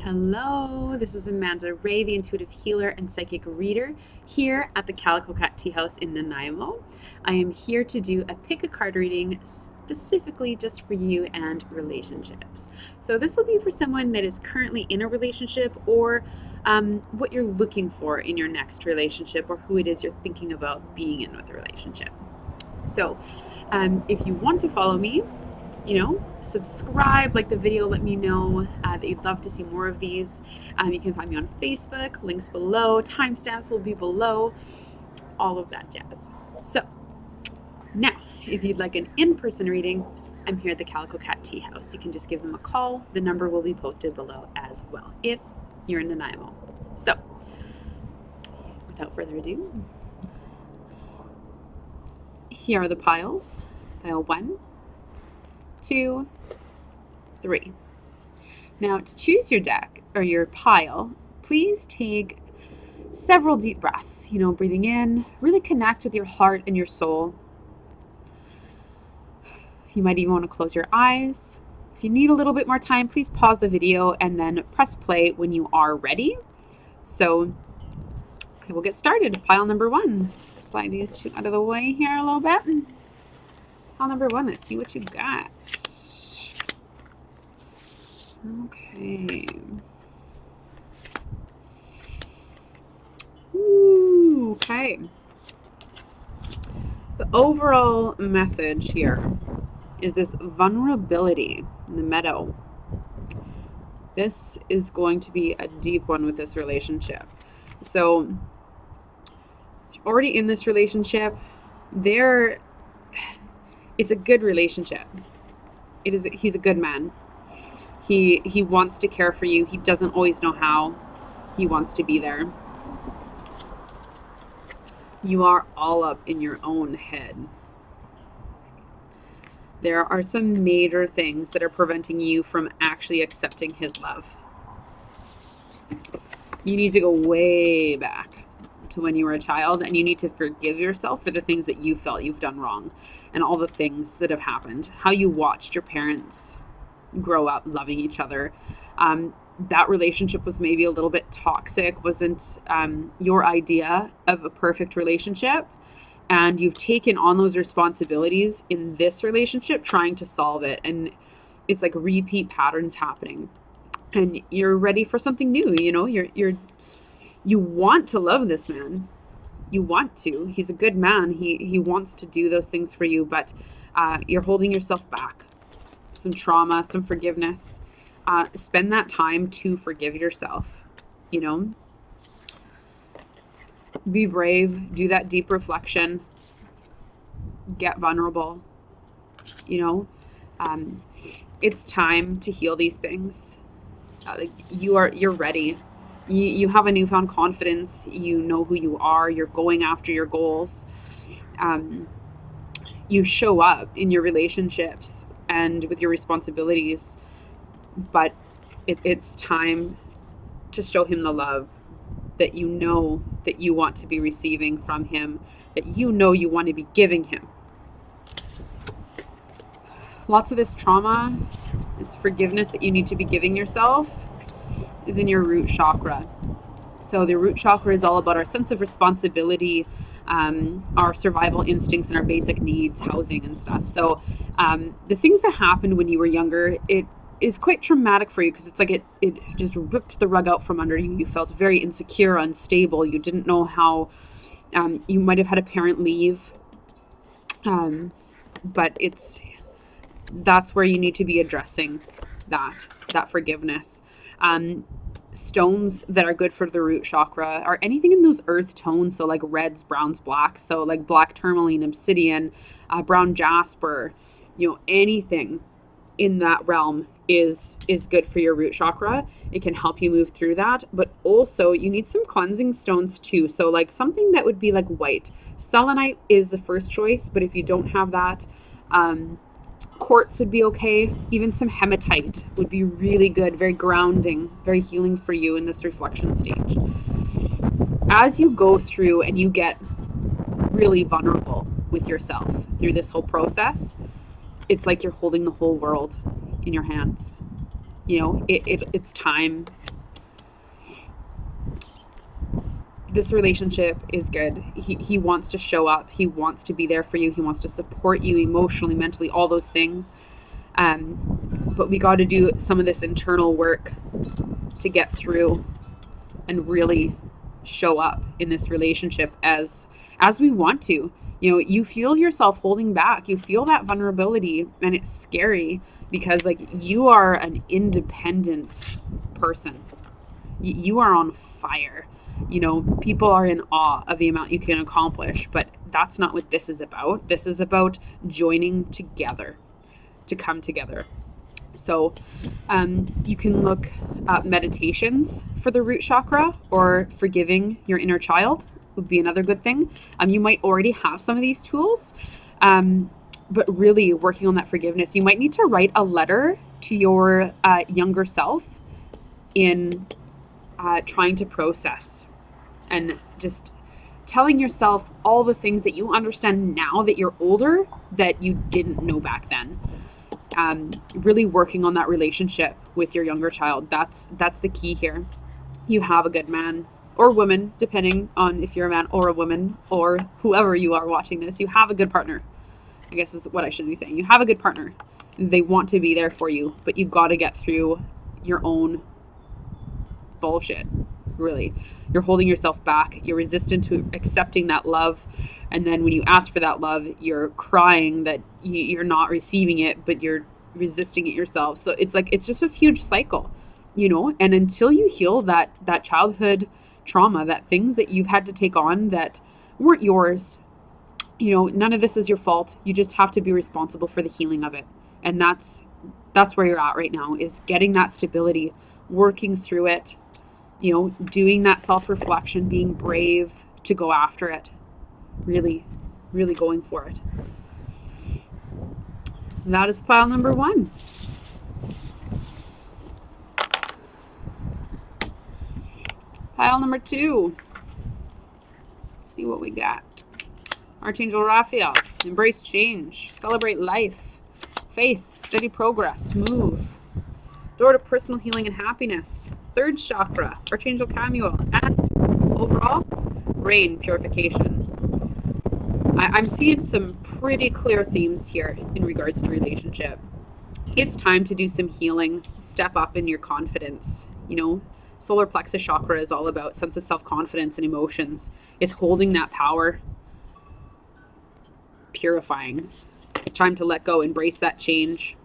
Hello, this is Amanda Ray, the intuitive healer and psychic reader here at the Calico Cat Tea House in Nanaimo. I am here to do a pick a card reading specifically just for you and relationships. So this will be for someone that is currently in a relationship or what you're looking for in your next relationship or who it is you're thinking about being in with a relationship. So if you want to follow me, subscribe, like the video, let me know that you'd love to see more of these. You can find me on Facebook, links below, timestamps will be below, all of that jazz. So now, if you'd like an in-person reading, I'm here at the Calico Cat Tea House. You can just give them a call. The number will be posted below as well if you're in Nanaimo. So, without further ado, here are the piles. Pile 1, 2, 3. Now, to choose your deck or your pile, please take several deep breaths. Breathing in, really connect with your heart and your soul. You might even want to close your eyes. If you need a little bit more time, please pause the video and then press play when you are ready. So, okay, we'll get started. Pile number 1. Slide these two out of the way here a little bit. Pile number 1, let's see what you got. Okay. Ooh, okay. The overall message here is this vulnerability in the meadow. This is going to be a deep one with this relationship. So, if you're already in this relationship, it's a good relationship. He's a good man. He wants to care for you. He doesn't always know how. He wants to be there. You are all up in your own head. There are some major things that are preventing you from actually accepting his love. You need to go way back to when you were a child, and you need to forgive yourself for the things that you felt you've done wrong and all the things that have happened. How you watched your parents grow up loving each other. That relationship was maybe a little bit toxic, wasn't your idea of a perfect relationship. And you've taken on those responsibilities in this relationship, trying to solve it. And it's like repeat patterns happening. And you're ready for something new. You want to love this man. You want to. He's a good man. He wants to do those things for you, but you're holding yourself back. Some trauma, some forgiveness. Spend that time to forgive yourself. Be brave, do that deep reflection, get vulnerable. It's time to heal these things. You're ready. You have a newfound confidence. You know who you are. You're going after your goals. You show up in your relationships and with your responsibilities, but it's time to show him the love that you know that you want to be receiving from him, that you want to be giving him. Lots of this trauma, this forgiveness that you need to be giving yourself is in your root chakra. So the root chakra is all about our sense of responsibility, our survival instincts and our basic needs, housing and stuff. So the things that happened when you were younger, it is quite traumatic for you because it's like it just ripped the rug out from under you. You felt very insecure, unstable. You didn't know how. You might have had a parent leave, but that's where you need to be addressing that forgiveness. Stones that are good for the root chakra are anything in those earth tones, so like reds, browns, blacks. So like black tourmaline, obsidian, brown jasper. Anything in that realm is good for your root chakra. It can help you move through that, but also you need some cleansing stones too. So like something that would be like white. Selenite is the first choice, but if you don't have that, quartz would be okay. Even some hematite would be really good, very grounding, very healing for you in this reflection stage. As you go through and you get really vulnerable with yourself through this whole process, it's like you're holding the whole world in your hands. It's time this relationship is good. He wants to show up. He wants to be there for you. He wants to support you emotionally, mentally, all those things. But we got to do some of this internal work to get through and really show up in this relationship as we want to. You know, you feel yourself holding back. You feel that vulnerability, and it's scary because like you are an independent person. You are on fire. You know, people are in awe of the amount you can accomplish, but that's not what this is about. This is about joining together to come together. So you can look at meditations for the root chakra, or forgiving your inner child would be another good thing. You might already have some of these tools, but really working on that forgiveness. You might need to write a letter to your younger self in trying to process and just telling yourself all the things that you understand now that you're older that you didn't know back then. Really working on that relationship with your younger child. That's the key here. You have a good man or woman, depending on if you're a man or a woman or whoever you are watching this. You have a good partner, I guess is what I should be saying. You have a good partner. They want to be there for you, but you've got to get through your own bullshit, really. You're holding yourself back. You're resistant to accepting that love. And then when you ask for that love, you're crying that you're not receiving it, but you're resisting it yourself. So it's like, it's just a huge cycle, you know? And until you heal that childhood trauma, that things that you've had to take on that weren't yours, you know, none of this is your fault. You just have to be responsible for the healing of it. And that's where you're at right now, is getting that stability, working through it, you know, doing that self-reflection, being brave to go after it. Really, really going for it. That is pile number 1. Pile number 2. Let's see what we got. Archangel Raphael. Embrace change. Celebrate life. Faith. Steady progress. Move. Door to personal healing and happiness. 3rd chakra. Archangel Camuel. And overall, rain purification. I'm seeing some pretty clear themes here in regards to relationship. It's time to do some healing, step up in your confidence. You know, solar plexus chakra is all about sense of self-confidence and emotions. It's holding that power, purifying. It's time to let go, embrace that change.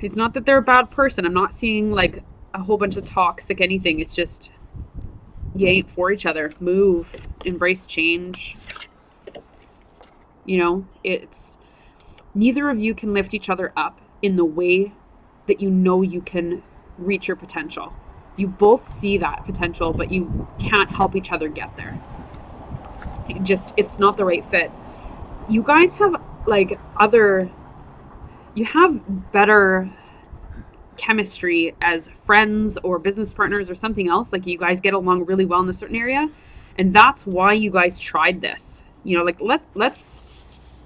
It's not that they're a bad person. I'm not seeing like a whole bunch of toxic anything. It's just, you ain't for each other. Move, embrace change. You know, it's neither of you can lift each other up in the way that you know you can reach your potential. You both see that potential, but you can't help each other get there. It's not the right fit. You guys have like you have better chemistry as friends or business partners or something else. Like you guys get along really well in a certain area, and that's why you guys tried this. You know, like let's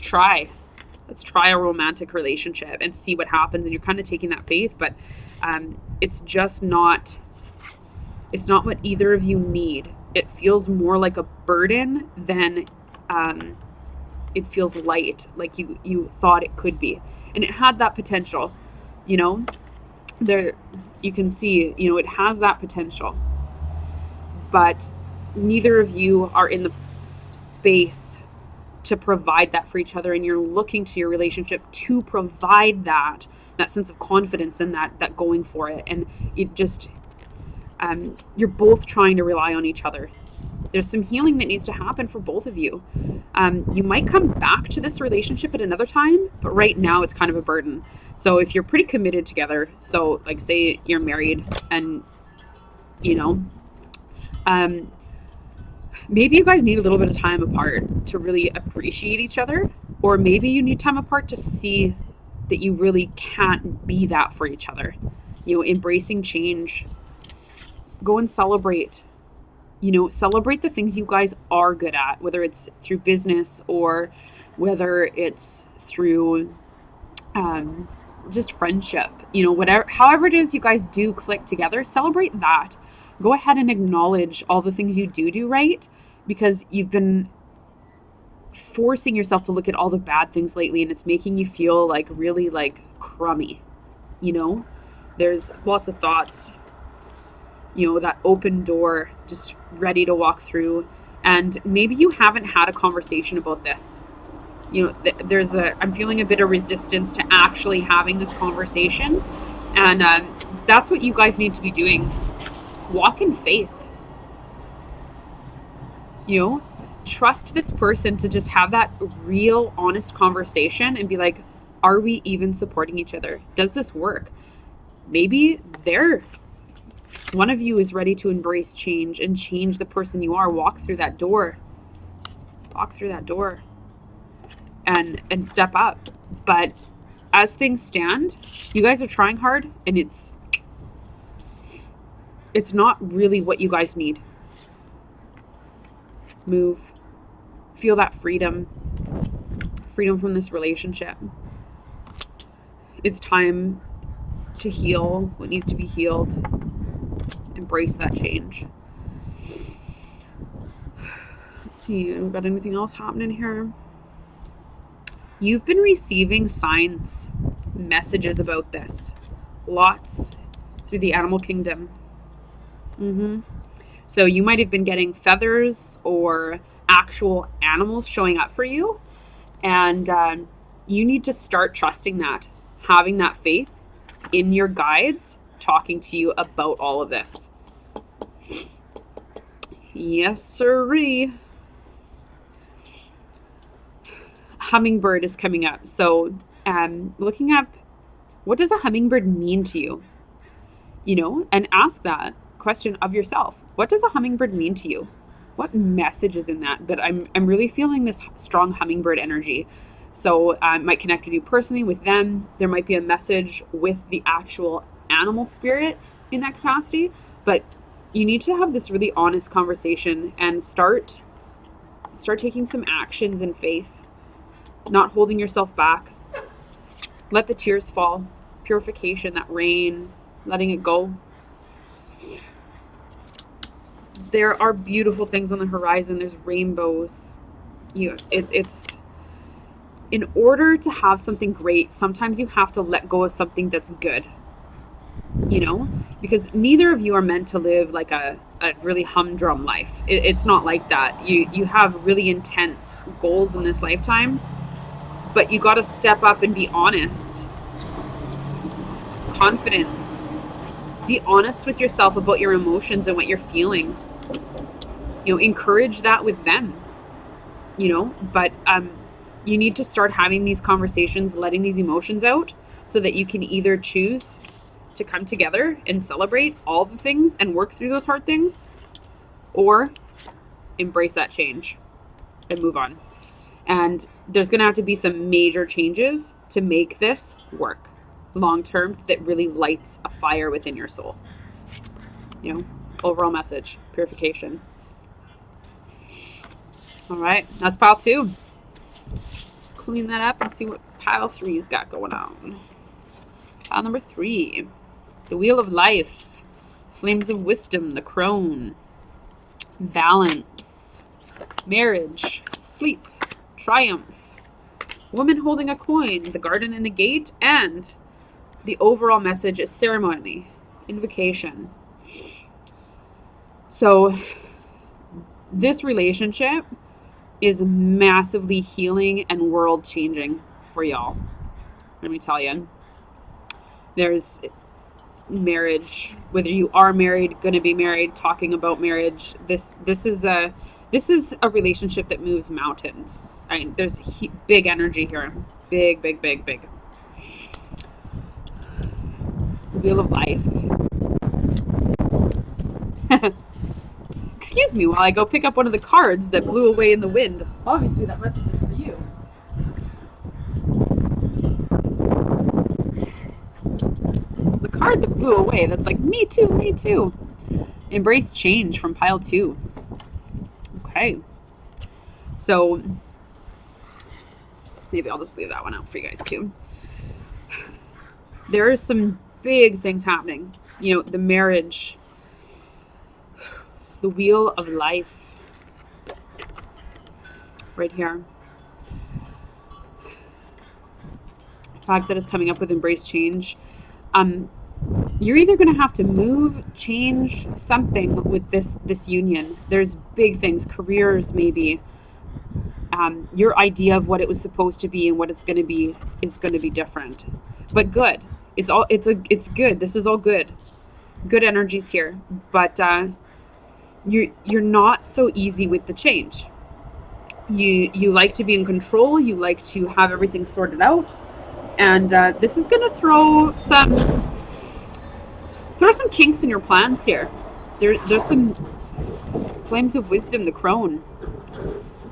try a romantic relationship and see what happens. And you're kind of taking that faith, but it's just not what either of you need. It feels more like a burden than it feels light, like you thought it could be. And it had that potential, you know, there you can see, you know, it has that potential, but neither of you are in the space to provide that for each other. And you're looking to your relationship to provide that sense of confidence and that going for it. And it just, you're both trying to rely on each other. There's some healing that needs to happen for both of you. You might come back to this relationship at another time, but right now it's kind of a burden. So if you're pretty committed together, so like say you're married and, you know, maybe you guys need a little bit of time apart to really appreciate each other, or maybe you need time apart to see that you really can't be that for each other. You know, embracing change. Go and celebrate. You know, celebrate the things you guys are good at, whether it's through business or whether it's through just friendship. You know, whatever, however it is you guys do click together, celebrate that. Go ahead and acknowledge all the things you do right, because you've been forcing yourself to look at all the bad things lately, and it's making you feel like really like crummy. You know, there's lots of thoughts, that open door just ready to walk through. And maybe you haven't had a conversation about this. I'm feeling a bit of resistance to actually having this conversation. And that's what you guys need to be doing. Walk in faith. Trust this person to just have that real, honest conversation and be like, are we even supporting each other? Does this work? Maybe one of you is ready to embrace change and change the person you are. Walk through that door. And step up. But as things stand, you guys are trying hard, and it's not really what you guys need. Move. Feel that freedom from this relationship. It's time to heal what needs to be healed. Embrace that change. Let's see, we've got anything else happening here? You've been receiving signs, messages about this. Lots through the animal kingdom. So you might have been getting feathers or actual animals showing up for you. And you need to start trusting that, having that faith in your guides talking to you about all of this. Yes, sirree. Hummingbird is coming up. So looking up, what does a hummingbird mean to you? And ask that question of yourself. What does a hummingbird mean to you? What message is in that? But I'm really feeling this strong hummingbird energy. So I might connect with you personally, with them. There might be a message with the actual animal spirit in that capacity. But you need to have this really honest conversation and start taking some actions in faith, not holding yourself back. Let the tears fall. Purification, that rain, letting it go. There are beautiful things on the horizon. There's rainbows. It's in order to have something great, sometimes you have to let go of something that's good. Because neither of you are meant to live like a really humdrum life. It's not like that. You have really intense goals in this lifetime, but you got to step up and be honest. Confidence. Be honest with yourself about your emotions and what you're feeling. Encourage that with them. But you need to start having these conversations, letting these emotions out, so that you can either choose to come together and celebrate all the things and work through those hard things, or embrace that change and move on. And there's going to have to be some major changes to make this work long term, that really lights a fire within your soul. Overall message, purification. All right, that's pile 2. Let's clean that up and see what pile 3's got going on. Pile number 3, the Wheel of Life, Flames of Wisdom, the Crone, Balance, Marriage, Sleep, Triumph, Woman Holding a Coin, the Garden and the Gate, and the overall message is Ceremony, Invocation. So this relationship is massively healing and world changing for y'all. Let me tell you. There's marriage, whether you are married, going to be married, talking about marriage. This is a relationship that moves mountains. There's big energy here. Big. Wheel of Life. Excuse me while I go pick up one of the cards that blew away in the wind. Obviously that message is for you. The card that blew away, that's like, me too. Embrace change from pile 2. Okay. So maybe I'll just leave that one out for you guys too. There are some big things happening. The marriage. The wheel of life. Right here. The fact that it's coming up with embrace change. You're either going to have to move, change something with this union. There's big things, careers maybe. Your idea of what it was supposed to be and what it's going to be is going to be different, but good. It's good. This is all good. Good energies here, but you're not so easy with the change. You like to be in control. You like to have everything sorted out, and this is going to throw some kinks in your plans here. There's some flames of wisdom. The crone.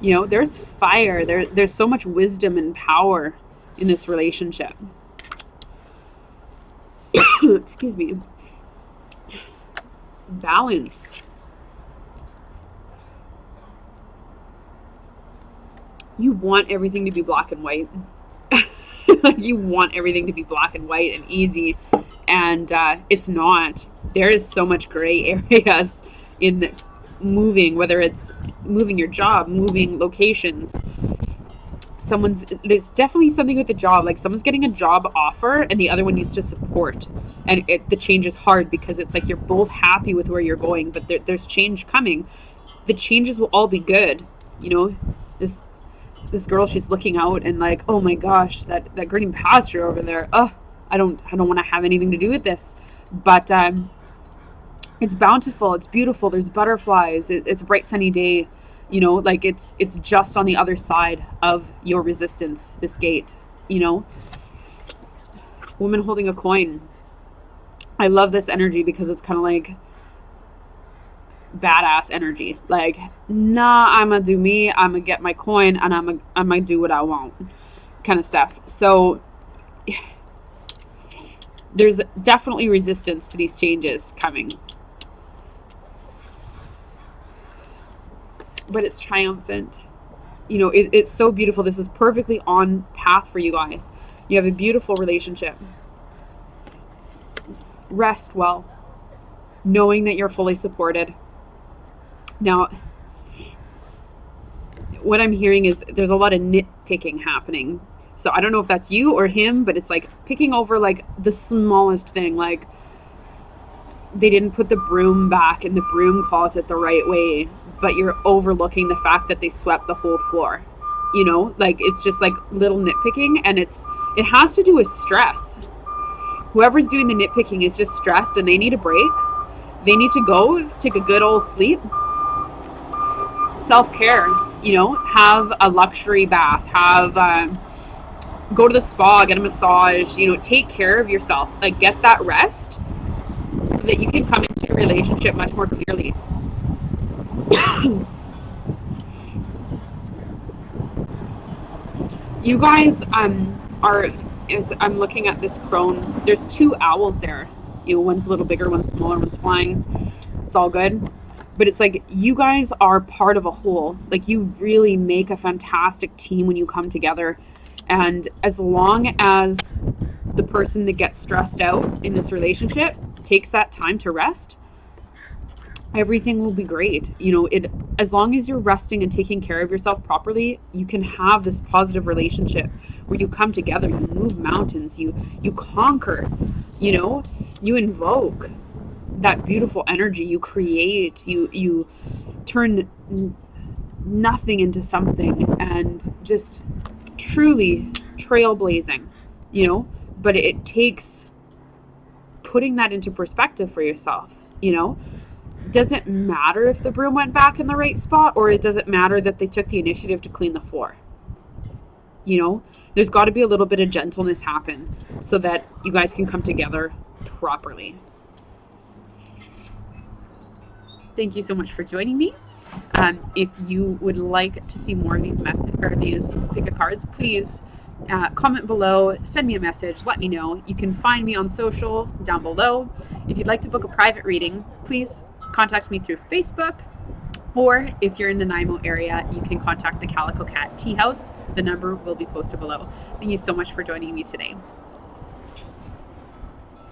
You know, there's fire. There's so much wisdom and power in this relationship. Excuse me. Balance. You want everything to be black and white. You want everything to be black and white and easy, and it's not. There is so much gray areas in moving, whether it's moving your job, moving locations. There's definitely something with the job, like someone's getting a job offer and the other one needs to support, and the change is hard because it's like you're both happy with where you're going, but there's change coming. The changes will all be good. You know, this girl, she's looking out and like, oh my gosh, that green pasture over there, I don't want to have anything to do with this, but it's bountiful, it's beautiful, there's butterflies, it's a bright sunny day, you know, like it's just on the other side of your resistance, this gate, you know. Woman holding a coin. I love this energy because it's kind of like badass energy, like, nah, I'm gonna do me, I'm gonna get my coin, and I'm gonna do what I want, kind of stuff. So there's definitely resistance to these changes coming, but it's triumphant. You know, it's so beautiful. This is perfectly on path for you guys. You have a beautiful relationship. Rest well, knowing that you're fully supported. Now, what I'm hearing is there's a lot of nitpicking happening. So I don't know if that's you or him, but it's like picking over like the smallest thing. Like they didn't put the broom back in the broom closet the right way, but you're overlooking the fact that they swept the whole floor. You know, like it's just like little nitpicking, and it has to do with stress. Whoever's doing the nitpicking is just stressed and they need a break. They need to go take a good old sleep. Self-care, you know, have a luxury bath, have go to the spa, get a massage, you know, take care of yourself, like get that rest so that you can come into your relationship much more clearly. You guys as I'm looking at this crone, there's two owls there, you know, one's a little bigger, one's smaller, one's flying. It's all good. But it's like you guys are part of a whole. Like you really make a fantastic team when you come together. And as long as the person that gets stressed out in this relationship takes that time to rest, everything will be great. You know, as long as you're resting and taking care of yourself properly, you can have this positive relationship where you come together, you move mountains, you conquer, you know, you invoke that beautiful energy, you create, you turn nothing into something, and just truly trailblazing, you know. But it takes putting that into perspective for yourself, you know. Does it matter if the broom went back in the right spot, or does it matter that they took the initiative to clean the floor? You know, there's got to be a little bit of gentleness happen so that you guys can come together properly. Thank you so much for joining me. If you would like to see more of these pick a cards, please comment below, send me a message, let me know. You can find me on social down below. If you'd like to book a private reading, please contact me through Facebook, or if you're in the Nanaimo area, you can contact the Calico Cat Tea House. The number will be posted below. Thank you so much for joining me today.